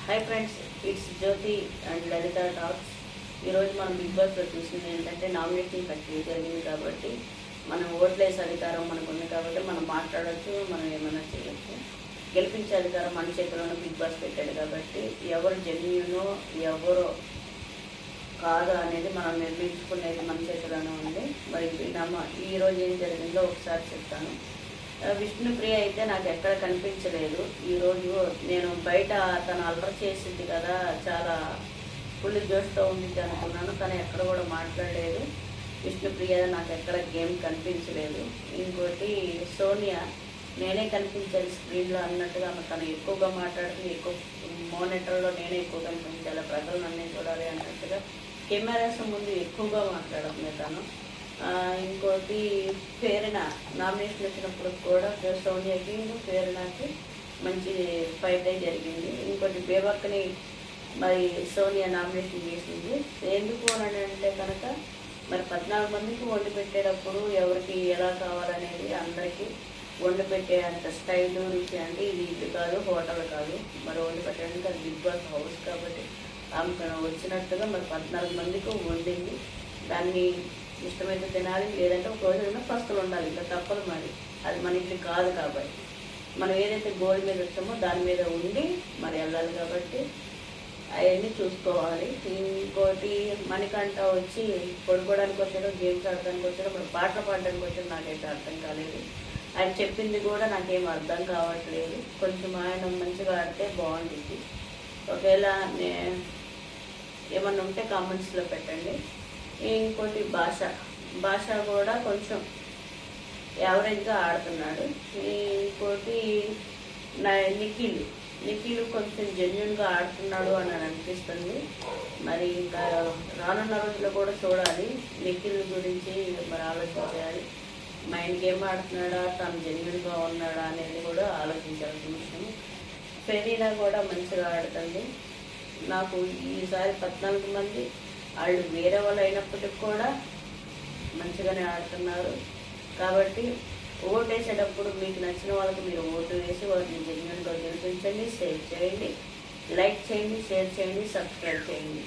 Hi friends, it's Jyothi and Lalitha talks. ఈరోజు మనం big బాస్లో చూసింది ఏంటంటే నామినేషన్ ప్రక్రియ జరిగింది కాబట్టి మనం ఓట్లేసే అధికారం మనకు ఉంది కాబట్టి మనం మాట్లాడవచ్చు, మనం ఏమైనా చేయొచ్చు. గెలిపించే అధికారం మన చేతిలోనే బిగ్ బాస్ పెట్టాడు కాబట్టి ఎవరు జెన్యూనో ఎవరో కాదు అనేది మనం నిర్ణయించుకునేది మన చేతిలోనే ఉంది. మరి ఈరోజు ఏం జరిగిందో ఒకసారి చెప్తాను. విష్ణుప్రియ అయితే నాకు ఎక్కడ కనిపించలేదు. ఈరోజు నేను బయట తను అల్లరి చేసింది కదా, చాలా ఫుల్ జోష్తో ఉండిద్ది అనుకున్నాను. తను ఎక్కడ కూడా మాట్లాడలేదు. విష్ణుప్రియ నాకు ఎక్కడ గేమ్ కనిపించలేదు. ఇంకోటి సోనియా, నేనే కనిపించాలి స్క్రీన్లో అన్నట్టుగా తను ఎక్కువగా మాట్లాడుతుంది. ఎక్కువ మోనిటర్లో నేనే ఎక్కువ కనిపించాలి, ప్రజలు నన్నే చూడాలి అన్నట్టుగా కెమెరాస్ ముందు ఎక్కువగా మాట్లాడుతుంది తను. ఇంకోటి పేరున నామినేషన్ వచ్చినప్పుడు కూడా సోనియాకి పేరునకి మంచి ఫైట్ జరిగింది. ఇంకోటి బేబక్కని మరి సోనియా నామినేషన్ చేసింది. ఎందుకు అని అంటే కనుక మరి 14 మందికి వండి పెట్టేటప్పుడు ఎవరికి ఎలా కావాలనేది అందరికీ వండి పెట్టే అంత స్టైలు రుచి అంటే ఇది ఇల్లు కాదు, హోటల్ కాదు. మరి వండి పెట్టడానికి అది బిగ్ బాస్ హౌస్ కాబట్టి ఆమె వచ్చినట్టుగా మరి 14 మందికి వండింది. దాన్ని ఇష్టమైతే తినాలి, లేదంటే ఒక రోజు పస్తులు ఉండాలి, ఇంకా తప్పదు. మరి అది మన ఇంటికి కాదు కాబట్టి మనం ఏదైతే గోల్ మీద వచ్చామో దాని మీద ఉండి మరి వెళ్ళాలి కాబట్టి అవన్నీ చూసుకోవాలి. ఇంకోటి మణికంఠ వచ్చి పడుకోవడానికి వచ్చాడో, గేమ్స్ ఆడడానికి వచ్చాడో, మరి పాటలు పాడడానికి వచ్చాడో నాకైతే అర్థం కాలేదు. ఆయన చెప్పింది కూడా నాకేం అర్థం కావట్లేదు. కొంచెం ఆయన మంచిగా ఆడితే బాగుంటుంది. ఒకవేళ ఏమన్నా ఉంటే కామెంట్స్లో పెట్టండి. ఇంకోటి భాష కూడా కొంచెం యావరేజ్గా ఆడుతున్నాడు. ఇంకోటి నిఖిల్ కొంచెం జెన్యున్గా ఆడుతున్నాడు అని అనిపిస్తుంది. మరి ఇంకా రానున్న రోజుల్లో కూడా చూడాలి. నిఖిల్ గురించి మరి ఆలోచించాలి. మైండ్ గేమ్ ఆడుతున్నాడా, తను జెన్యున్గా ఉన్నాడా అనేది కూడా ఆలోచించాల్సిన విషయం. ఫెరీనా కూడా మంచిగా ఆడుతుంది. నాకు ఈసారి 14 మంది వాళ్ళు వేరే వాళ్ళు అయినప్పటికి కూడా మంచిగానే ఆడుతున్నారు. కాబట్టి ఓటు వేసేటప్పుడు మీకు నచ్చిన వాళ్ళకి మీరు ఓటు వేసి వాటిని జెన్యున్గా గెలిపించండి. సేవ్ చేయండి, లైక్ చేయండి, షేర్ చేయండి, సబ్స్క్రైబ్ చేయండి.